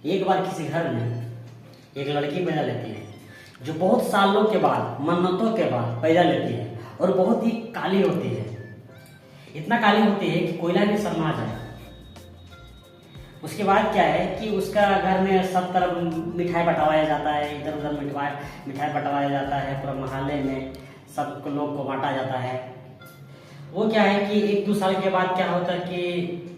एक बार किसी घर में एक लड़की पैदा लेती है जो बहुत सालों के बाद, मन्नतों के बाद पैदा लेती है और बहुत ही काली होती है। इतना काली होती है कि कोयला भी शर्मा जाए। उसके बाद क्या है कि उसका घर में सब तरफ मिठाई बंटवाया जाता है, इधर उधर मिठाई बंटवाया जाता है, पूरा मोहल्ले में सब लोग को बांटा जाता है। वो क्या है कि 1-2 साल के बाद क्या होता है कि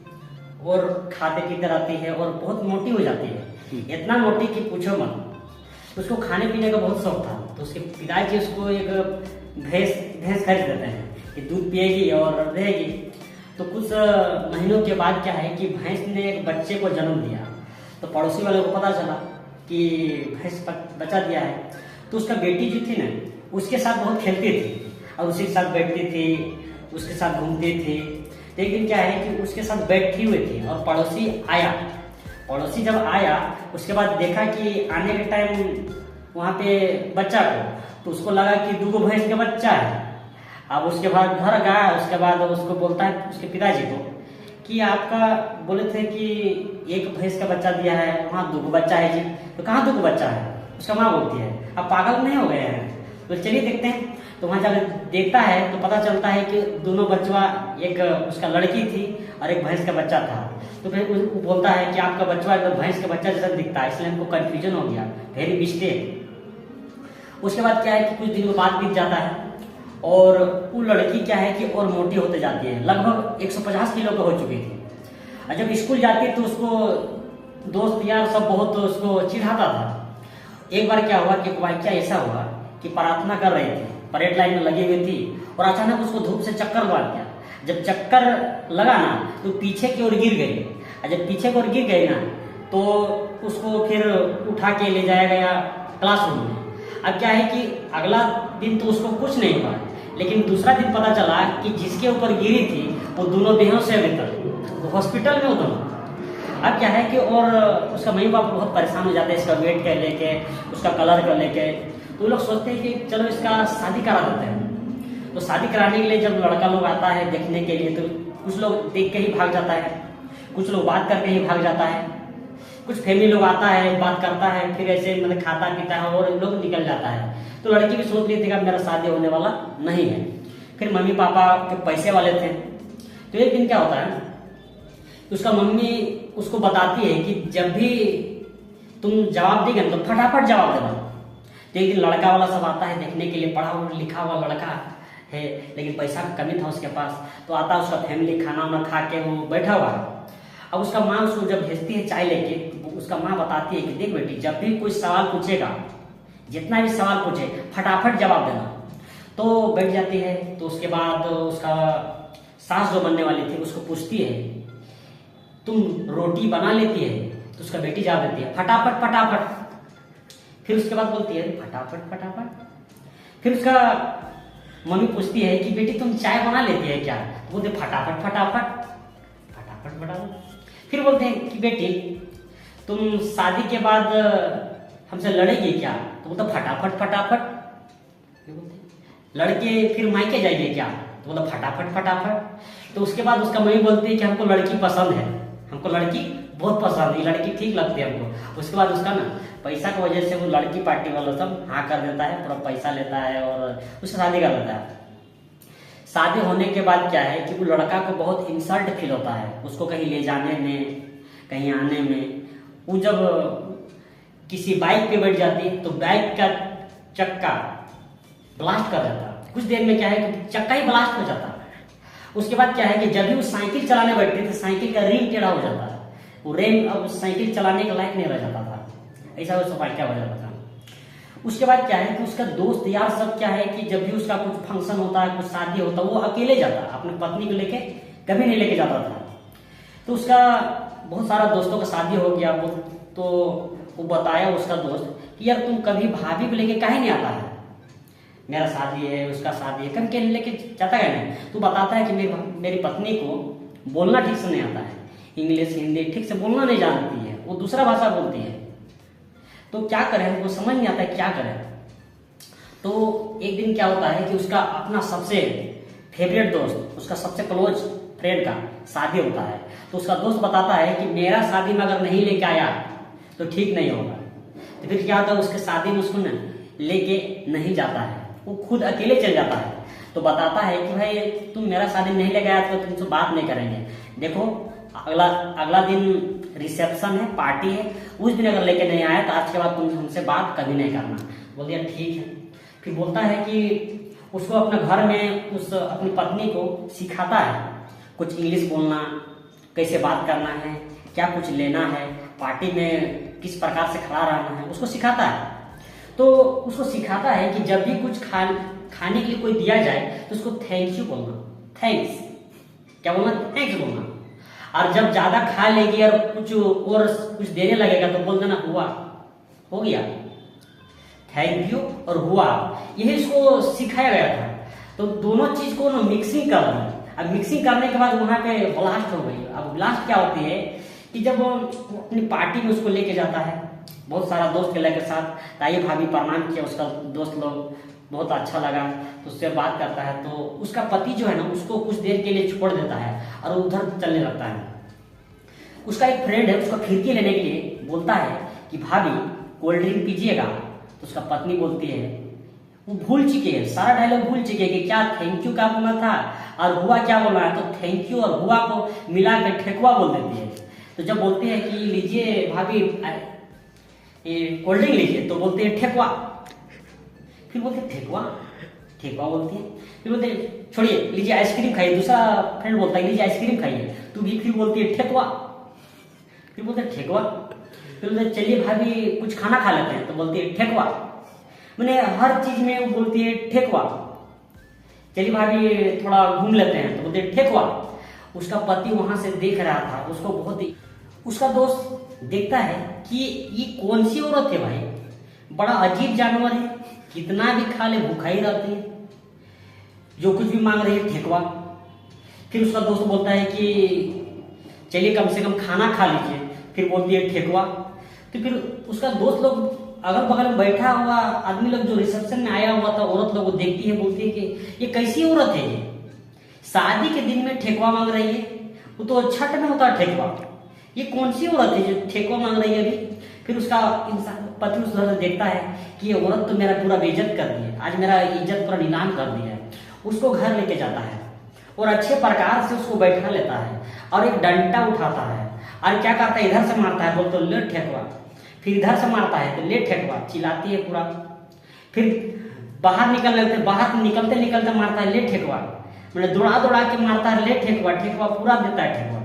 और खाते पीते रहती है और बहुत मोटी हो जाती है। इतना मोटी कि पूछो मत। उसको खाने पीने का बहुत शौक था, तो उसके पिताजी उसको एक भैंस खरीद देते हैं कि दूध पिएगी और रहेगी। तो कुछ महीनों के बाद क्या है कि भैंस ने एक बच्चे को जन्म दिया। तो पड़ोसी वाले को पता चला कि भैंस बच्चा दिया है। तो उसका बेटी जो थी ना, उसके साथ बहुत खेलती थी और उसी के साथ बैठती थी, उसके साथ घूमती थी। तो एक दिन क्या है कि उसके साथ बैठी हुई थी और पड़ोसी आया। पड़ोसी जब आया उसके बाद देखा कि आने के टाइम वहाँ पे बच्चा को, तो उसको लगा कि 2 भैंस का बच्चा है। अब उसके बाद घर गया, उसके बाद उसको बोलता है उसके पिताजी को कि आपका बोले थे कि एक भैंस का बच्चा दिया है, वहाँ 2 बच्चा है जी। तो कहाँ 2 बच्चा है? उसका माँ बोलती है अब पागल नहीं हो गए हैं, तो चलिए देखते हैं। तो वहाँ जाकर देखता है तो पता चलता है कि दोनों बच्चा, एक उसका लड़की थी और एक भैंस का बच्चा था। तो फिर वो बोलता है कि आपका बच्चा एकदम भैंस का बच्चा जैसा दिखता है, इसलिए हमको कंफ्यूजन हो गया, वेरी मिस्टेक। उसके बाद क्या है कि कुछ दिन बाद बीत जाता है और वो लड़की क्या है कि और मोटी होते जाती है, लगभग 150 किलो का हो चुकी थी। और जब स्कूल जाती तो उसको दोस्त यार सब बहुत उसको चिढ़ाता था। एक बार क्या हुआ कि क्या ऐसा हुआ कि प्रार्थना कर रही थी, परेड लाइन में लगी हुई थी और अचानक उसको धूप से चक्कर लग गया। जब चक्कर लगा ना तो पीछे की ओर गिर गई, और जब पीछे की ओर गिर गई ना तो उसको फिर उठा के ले जाया गया क्लासरूम में। अब क्या है कि अगला दिन तो उसको कुछ नहीं हुआ, लेकिन दूसरा दिन पता चला कि जिसके ऊपर गिरी थी वो दोनों बेहोश है अभी तक, वो हॉस्पिटल में दोनों। अब क्या है कि और उसका मम्मी पापा बहुत परेशान हो जाते हैं इसका वेट को लेके, उसका कलर को लेके। तो वो लोग सोचते हैं कि चलो इसका शादी करा देते हैं। तो शादी कराने के लिए जब लड़का लोग आता है देखने के लिए, तो कुछ लोग देख के ही भाग जाता है, कुछ लोग बात करके ही भाग जाता है, कुछ फैमिली लोग आता है बात करता है, फिर ऐसे मतलब खाता पीता है और लोग निकल जाता है। तो लड़की भी सोच रही थी कि मेरा शादी होने वाला नहीं है। फिर मम्मी पापा के पैसे वाले थे। तो एक दिन क्या होता है, उसका मम्मी उसको बताती है कि जब भी तुम जवाब देंगे तो फटाफट जवाब देना। तो एक दिन लड़का वाला सब आता है देखने के लिए, पढ़ा हुआ लिखा हुआ लड़का है लेकिन पैसा की कमी था उसके पास। तो आता है उसका फैमिली, खाना वाना खा के वो बैठा हुआ है। अब उसका माँ उसको जब भेजती है चाय लेके, तो उसका माँ बताती है कि देख बेटी, जब भी कोई सवाल पूछेगा, जितना भी सवाल पूछे फटाफट जवाब देना। तो बैठ जाती है। तो उसके बाद उसका सास जो बनने वाली थी उसको पूछती है तुम रोटी बना लेती है? तो उसका बेटी जवाब देती है फटाफट फटाफट। फिर उसके बाद बोलती है फटाफट फटाफट। फिर उसका मम्मी पूछती है कि बेटी तुम चाय बना लेती है क्या? तो बोलते फटाफट फटाफट फटाफट फटाफट। फिर बोलते हैं कि बेटी तुम शादी के बाद हमसे लड़ेगी क्या? तो बोलते फटाफट फटाफट। लड़के फिर मायके जाएंगे क्या? तो बोला फटाफट फटाफट। तो उसके बाद उसका मम्मी बोलती है कि हमको लड़की पसंद है, हमको लड़की बहुत पसंद है, लड़की ठीक लगती है हमको। उसके बाद उसका ना पैसा की वजह से वो लड़की पार्टी वाला सब हाँ कर देता है, पूरा पैसा लेता है और उससे शादी कर देता है। शादी होने के बाद क्या है कि वो लड़का को बहुत इंसल्ट फील होता है, उसको कहीं ले जाने में, कहीं आने में। वो जब किसी बाइक पे बैठ जाती तो बाइक का चक्का ब्लास्ट कर देता। कुछ देर में क्या है कि चक्का ही ब्लास्ट हो जाता। उसके बाद क्या है कि जब भी वो साइकिल चलाने बैठते थे साइकिल का रिम टेढ़ा हो जाता है, वो रिम अब साइकिल चलाने के लायक नहीं रह जाता था, ऐसा वो सफाई क्या हो जाता था। उसके बाद क्या है कि उसका दोस्त यार सब क्या है कि जब भी उसका कुछ फंक्शन होता है, कुछ शादी होता है, वो अकेले जाता, अपनी पत्नी को लेके कभी नहीं लेके जाता था। तो उसका बहुत सारा दोस्तों का शादी हो गया। वो बताया उसका दोस्त कि यार तुम कभी भाभी को लेके काहे नहीं आता है, मेरा शादी है उसका शादी है, कभी लेके जाता है नहीं। तो बताता है कि मेरी पत्नी को बोलना ठीक से नहीं आता है, इंग्लिश हिंदी ठीक से बोलना नहीं जानती है, वो दूसरा भाषा बोलती है। तो क्या करें, हमको समझ नहीं आता है क्या करें। तो एक दिन क्या होता है कि उसका अपना सबसे फेवरेट दोस्त, उसका सबसे क्लोज फ्रेंड का शादी होता है। तो उसका दोस्त बताता है कि मेरा शादी में अगर नहीं लेके आया तो ठीक नहीं होगा। तो फिर क्या होता है, उसके शादी में उसको ना लेके नहीं जाता है, वो खुद अकेले चल जाता है। तो बताता है कि भाई तुम मेरा शादी नहीं ले गया तो तुमसे बात नहीं करेंगे। देखो अगला दिन रिसेप्शन है, पार्टी है, उस दिन अगर लेके नहीं आया तो आज के बाद तुम हमसे बात कभी नहीं करना। बोल दिया ठीक है। फिर बोलता है कि उसको अपने घर में उस अपनी पत्नी को सिखाता है कुछ इंग्लिश बोलना, कैसे बात करना है, क्या कुछ लेना है, पार्टी में किस प्रकार से खड़ा रहना है, उसको सिखाता है। तो उसको सिखाता है कि जब भी कुछ खाने के लिए कोई दिया जाए तो उसको थैंक यू बोलना, थैंक्स, क्या बोलना, थैंक्स बोलना। और जब ज्यादा खा लेगी और कुछ देने लगेगा तो बोल देना हुआ, हो गया, थैंक यू और हुआ। यही इसको सिखाया गया था। तो दोनों चीज को ना मिक्सिंग कर रहे हैं। अब मिक्सिंग करने के बाद वहां पे ब्लास्ट हो गई। अब ब्लास्ट क्या होती है कि जब वो अपनी पार्टी में उसको लेके जाता है, बहुत सारा दोस्त के लेकर साथ, ताई भाभी प्रणाम किया, उसका दोस्त लोग बहुत अच्छा लगा तो उससे बात करता है। तो उसका पति जो है ना उसको कुछ देर के लिए छोड़ देता है और उधर चलने लगता है। उसका एक फ्रेंड है, उसका खिड़की लेने के लिए बोलता है कि भाभी कोल्ड ड्रिंक पीजिएगा। तो उसका पत्नी बोलती है, वो भूल चुके हैं, सारा डायलॉग भूल चुके हैं कि क्या थैंक यू क्या बोलना था और हुआ क्या बोलना है। तो थैंक यू और हुआ को मिला कर ठेकुआ बोल देती है। तो जब बोलते हैं कि लीजिए भाभी कोल्ड ड्रिंक लीजिए, तो बोलते हैं ठेकुआ। फिर बोलते हैं ठेकुआ, ठेकुआ बोलती है। फिर बोलते हैं छोड़िए लीजिए आइसक्रीम खाइए। दूसरा फ्रेंड बोलता है लीजिए आइसक्रीम खाइए, तू भी फिर बोलती है ठेकुआ। फिर बोलते हैं ठेकुआ। फिर बोलते चलिए भाभी कुछ खाना खा लेते हैं, तो बोलती है ठेकुआ। मैंने हर चीज में वो बोलती है ठेकुआ। चलिए भाभी थोड़ा घूम लेते हैं, तो बोलते हैं ठेकुआ। उसका पति वहां से देख रहा था, उसको बहुत ही, उसका दोस्त देखता है कि ये कौन सी औरत है भाई, बड़ा अजीब जानवर है, कितना भी खा ले भूखा ही रहती है, जो कुछ भी मांग रही है ठेकुआ। फिर उसका दोस्त बोलता है कि चलिए कम से कम खाना खा लीजिए, फिर बोलती है ठेकुआ। तो फिर उसका दोस्त लोग अगल बगल में बैठा हुआ आदमी लोग जो रिसेप्शन में आया हुआ था, औरत लोग देखती है, बोलती है कि ये कैसी औरत है, ये शादी के दिन में ठेकुआ मांग रही है, वो तो छठ में होता है ठेकुआ, ये कौन सी औरत है जो ठेकुआ मांग रही है अभी। फिर उसका इंसान पति उस तरह से देखता है कि ये औरत तो मेरा पूरा बेइज्जत कर दी है, आज मेरा इज्जत पूरा नीलाम कर दिया है। उसको घर लेके जाता है और अच्छे प्रकार से उसको बैठा लेता है और एक डंडा उठाता है और क्या करता है, इधर से मारता है, बोलते ले ठेकुआ। फिर इधर से मारता है तो ले ठेकुआ, चिल्लाती है पूरा। फिर बाहर निकलते निकलते मारता है ले ठेकुआ, मतलब दौड़ा दौड़ा के मारता है ले ठेकुआ, ठेकुआ पूरा देता है ठेकुआ।